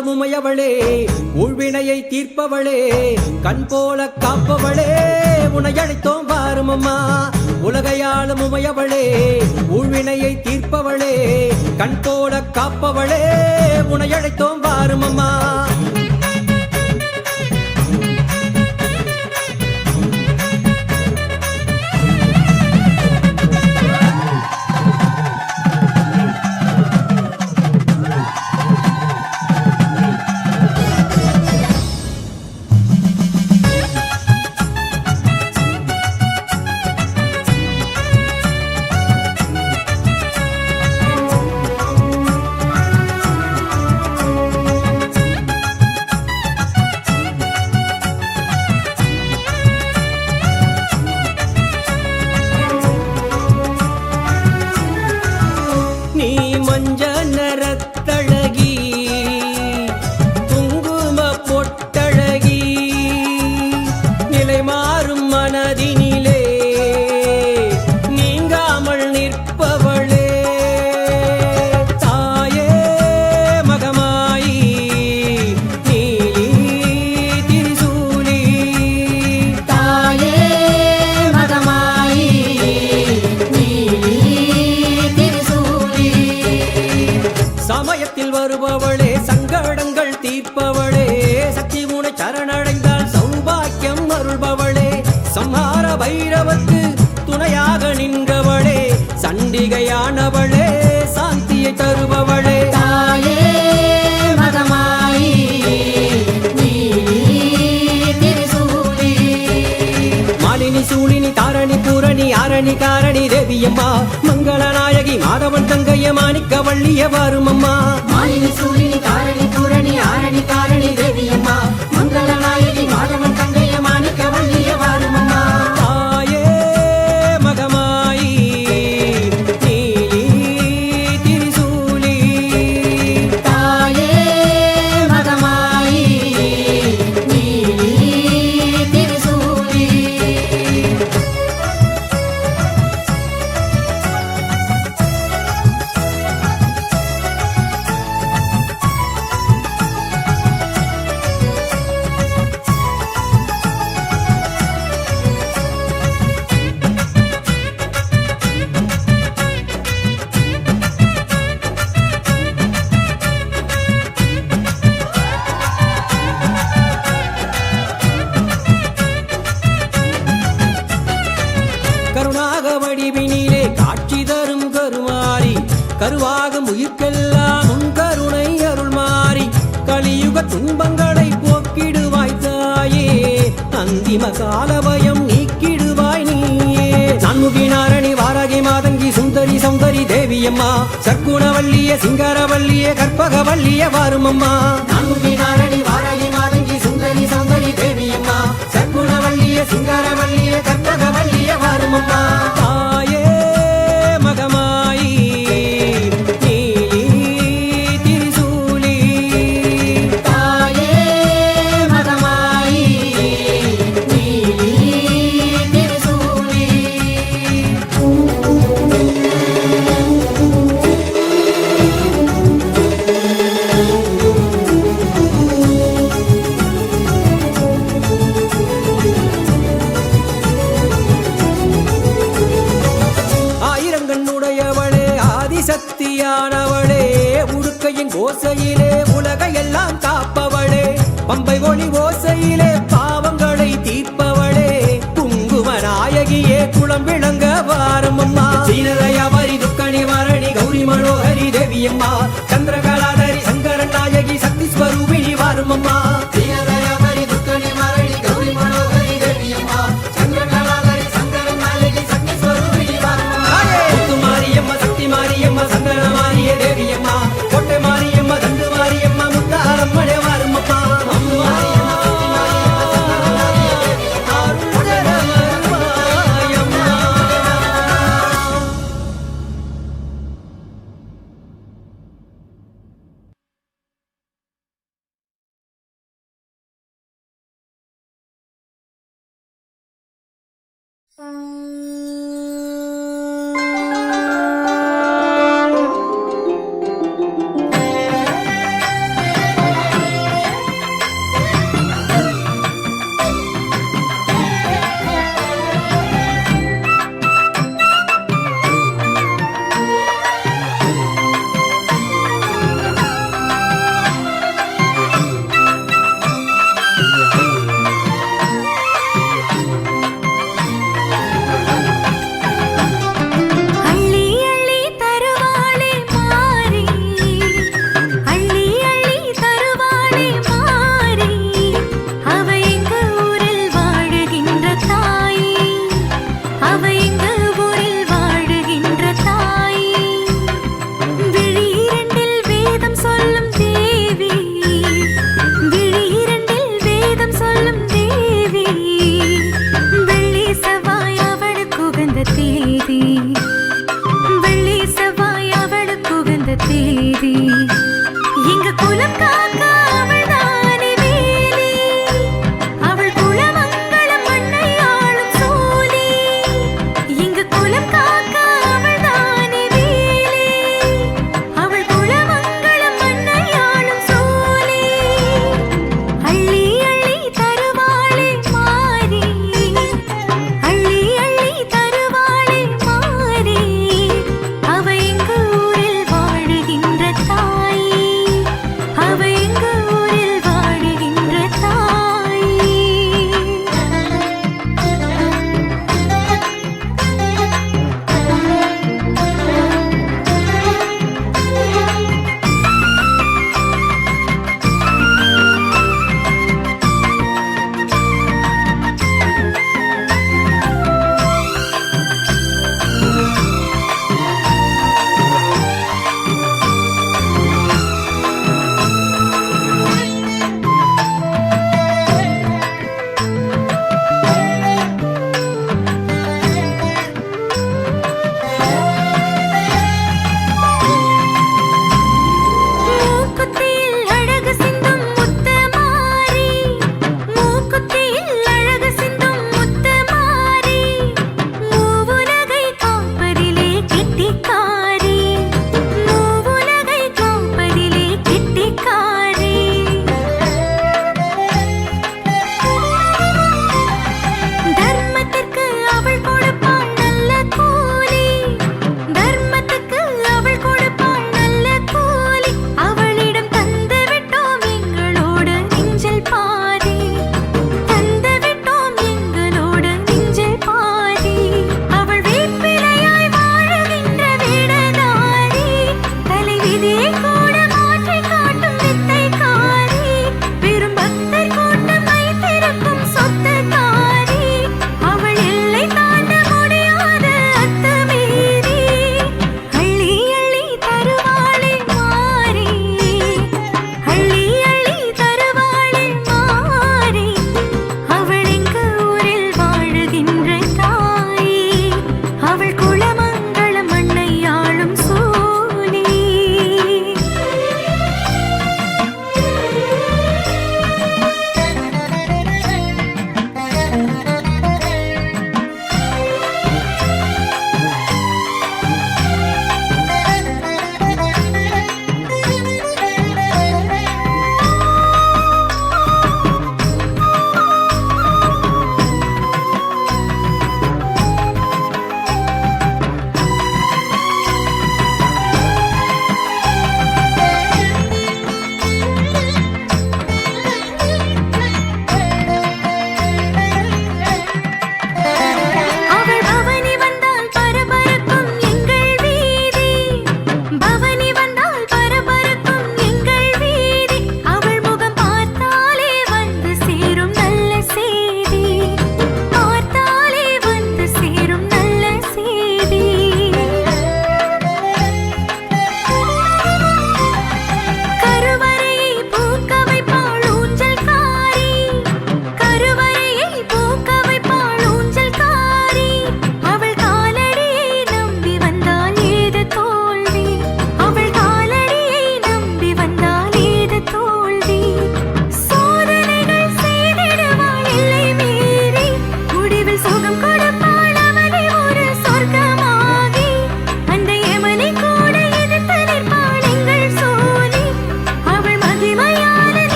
உலகையாளும் உமையவளே ஊழ்வினையை தீர்ப்பவளே கண் போல காப்பவளே உன்னை அழைத்தோம் வாரும் அம்மா உலகையாளும் உமையவளே ஊழ்வினையை தீர்ப்பவளே கண் போல காப்பவளே உன்னை அழைத்தோம் வாரும் அம்மா மஞ்ச நரத்தழகி குங்கும பொட்டழகி நிலை மாறும் மனதினிலே நீங்காமல் நிற்பவளே தாயே மகமாயி நீலி திரிசூலி தாயே மகமாயி சமயத்தில் வருபவளே சங்கடங்கள் தீர்ப்பவளே சக்தி உனை சரணடைந்தால் சௌபாக்கியம் அருள்பவளே சம்ஹார பைரவத்து துணையாக நின்றவளே சண்டிகையானவளே சாந்தியை தருபவளே தாயே மகமாயி திரிசூலி மாலினி சூலினி தாரணி பூரணி ஆரணி காரணி தேவியம்மா மங்களநாயகி மாதவன் தங்கைய மாணிக்க வள்ளிய வாரும் அம்மா மாலினி சூலினி தாரணி பூரணி ஆரணி காரணி தேவியம்மா மங்களநாயகி மாதவன் தங்கைய மாணிக்க வள்ளிய வாரும் அம்மா தாயே மகமாயி நீலி திரிசூலி தாயே மகமாயி திரிசூலி கருணாக வடிவினிலே காட்சி தரும் கருமாறி கருவாகும் உயிர்க்கெல்லாம் உன் கருணை அருள் மாறி கலியுக துன்பங்களை போக்கிடுவாய் தாயே அந்திம காலபயம் நீக்கிடுவாய் நீயே நான்முகி நாரணி வாராகி மாதங்கி சுந்தரி சௌந்தரி தேவியம்மா சற்குணவல்லிய சிங்காரவல்லிய கற்பகவல்லிய வாரும் அம்மா நான்முகி நாரணி வாராகி மாதங்கி சுந்தரி சௌந்தரி தேவியம்மா சற்குணவல்லிய சிங்காரவல்லிய கற்பகவல்லிய வாரும் அம்மா தாயே மகமாயி நீலி திரிசூலி தாயே மகமாயி திரிசூலி ஆயிரங்கண்ணுடையவளே ஆதிசக்தியானவளே உடுக்கையின் ஓசையிலே உலகையெல்லாம் காப்பவளே பம்பை ஒளி ஓசையிலே பாவங்களை தீர்ப்பவளே குங்கும நாயகியே குளம் விளங்க வாரும் அம்மா சீனதயாவரி துக்க நிவாரணி கௌரி மனோகரி தேவியம்மா சந்திரகலாதரி சங்கரன் நாயகி சக்தி ஸ்வரூபிணி வாரும் அம்மா சீனதயாவரி துக்க நிவாரணி கௌரி மனோகரி தேவியம்மா சந்திரகலாதரி சங்கரன் நாயகி சக்தி ஸ்வரூபிணி வாரும் அம்மா முத்து மாரியம்மா சக்தி மாரியம்மா சந்தன மாரிய தேவியம்மா கோட்டை மாரியம்மா தண்டு மாரியம்மா முத்தாரம்மனே வாரும் அம்மா மாரியம்மா சக்தி மாரியம்மா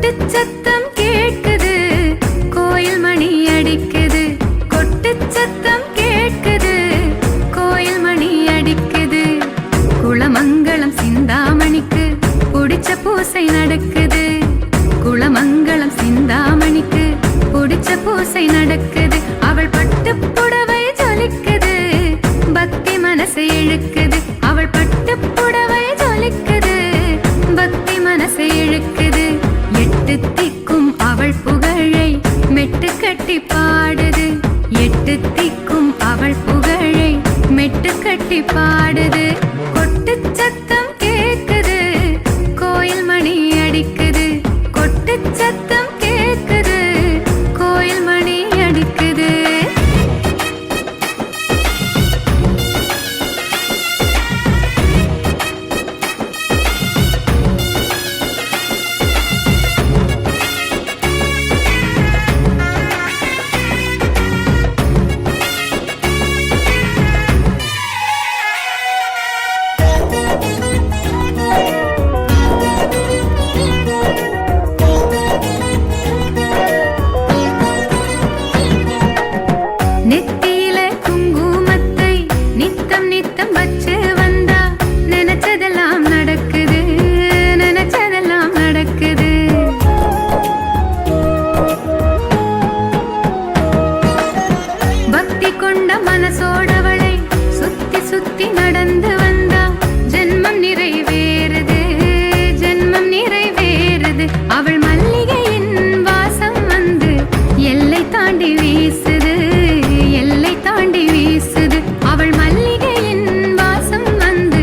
கொட்டு சத்தம் கேட்குது, கோயில் மணி அடிக்குது. கொட்டு சத்தம் கேட்குது, கோயில் மணி அடிக்குது. குளமங்கலம் சிந்தாமணிக்கு புடிச்ச பூசை நடக்குது. குளமங்கலம் சிந்தாமணிக்கு புடிச்ச பூசை நடக்குது. அவள் பட்டு புடவை ஜொலிக்குது, பக்தி மனசை இழுக்குது. அவள் பட்டு புடவை ஜொலிக்குது, பக்தி மனசை இழுக்குது. எட்டு திக்கும் அவள் புகழை மெட்டு கட்டி பாடுது. எட்டு திக்கும் அவள் புகழை மெட்டு கட்டி பாடுது. கொட்டு சத்தம் கேட்குது, கோயில் மணி அடிக்குது. கொட்டு சத்தம் கேட்குது, கோயில் மணி அடிக்குது. நெத்தியில குங்குமத்தை நித்தம் நித்தம் வச்சு வந்தா நினைச்சதெல்லாம் நடக்குது, நினைச்சதெல்லாம் நடக்குது. பக்தி கொண்ட மனசோடவளை சுத்தி சுத்தி நடந்து வந்தா ஜென்மம் நிறைவேறுது, ஜென்மம் நிறைவேறுது. அவள் மல்லிகையின் வாசம் வந்து எல்லை தாண்டி வீசுது, எல்லை தாண்டி வீசுது. அவள் மல்லிகையின் வாசம் வந்து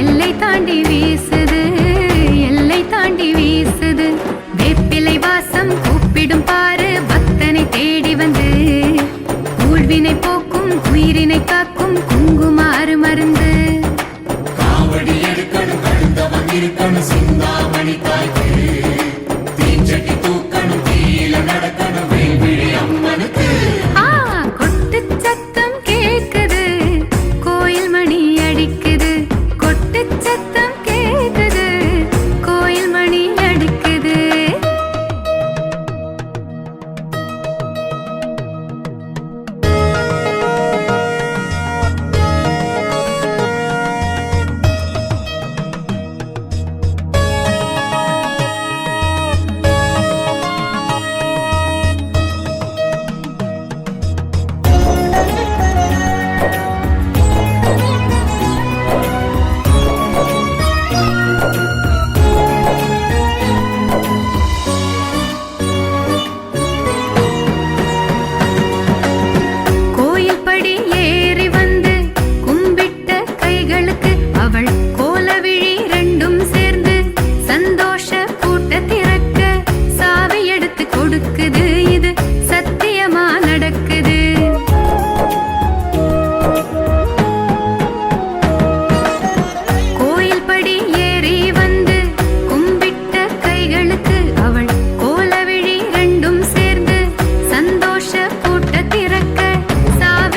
எல்லை தாண்டி வீசுது, எல்லை தாண்டி வீசுது. வேப்பிலை வாசம்